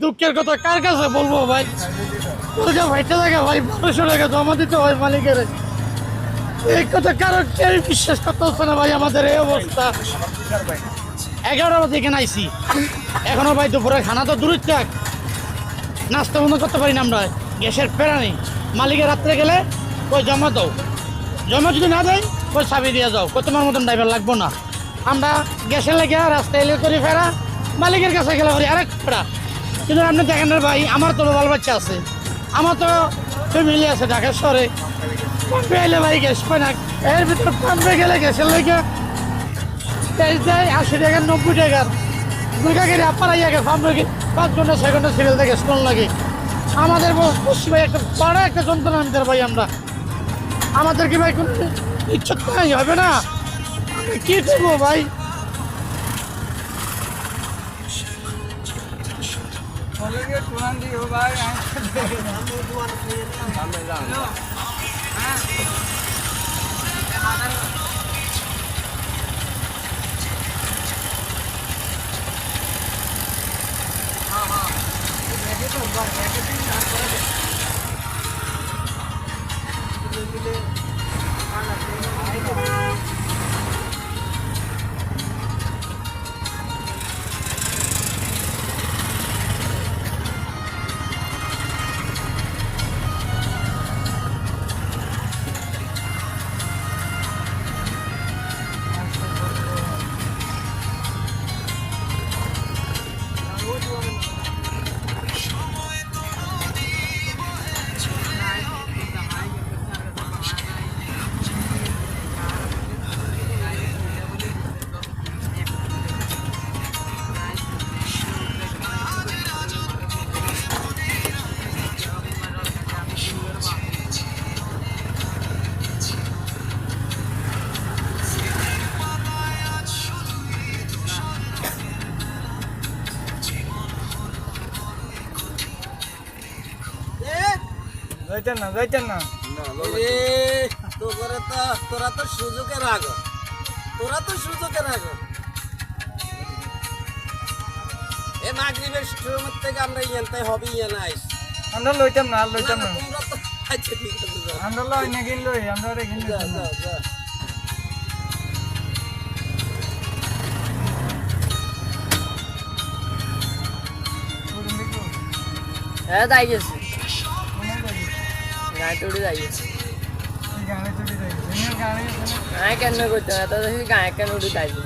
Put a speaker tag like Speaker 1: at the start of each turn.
Speaker 1: দুঃখের কথা কার কাছে বলবো ভাই? ভাইটা লাগে ভাই, 1200 টাকা জমা দিতে হয় মালিকের। এই কথা কারো কেউ বিশ্বাস করতে হচ্ছে না ভাই। আমাদের এই অবস্থা। 11টা বাজে এখানে আইসি, এখনো ভাই দুপুরে খানা তো দূরের থাক, নাস্তা বন্ধ করতে পারি না আমরা। গ্যাসের ফেরা নেই। মালিকের রাত্রে গেলে ওই জমা দাও, জমা যদি না দেয় ওই চাবি দিয়ে যাও, তোমার মতন ড্রাইভার লাগবো না। আমরা গ্যাসের লেগে রাস্তায় এলে করি ফেরা, মালিকের কাছে গেলে করি আরেক ফেরা। কিন্তু আপনি দেখেন না ভাই, আমার তো বাল বাচ্চা আছে, আমার তো ফ্যামিলি আছে ঢাকা শহরে। পাম্পে এলে ভাই গ্যাস পায় না, এর ভিতরে পাম্পে গেলে গ্যাসের লেগে গ্যাস দেয় 80 টাকা 90 টাকার। দুইটা গেলে আপনারা আগে পাম্পে 5 ঘন্টা 6 ঘন্টা সিরিয়াল থেকে স্টোন লাগে। আমাদের পশ্চিমে একটা বড় একটা যন্ত্রণা আমাদের ভাই। আমাদের কি ভাই কোনো ইচ্ছা নাই হবে না? কি করবো ভাই? যাইতেন না
Speaker 2: তোরা তো সুযোগের আগ, এ মাগরিবের সময় থেকে আমরা ইয়ান্তে হবি ইয়ানা আইস।
Speaker 1: আমরা লইতাম না
Speaker 2: তোমরা তো আচ্ছা ঠিক আছে যাও।
Speaker 1: আমরা লই না কিন লই আমরা রে কিন
Speaker 2: যা যা যা।
Speaker 3: হ্যাঁ যাই গেছি, গাড়ি তুড়ি যাই গেছি। গায়ে কেন করতে না তো, গায়ে কেন উঠে যাইবে।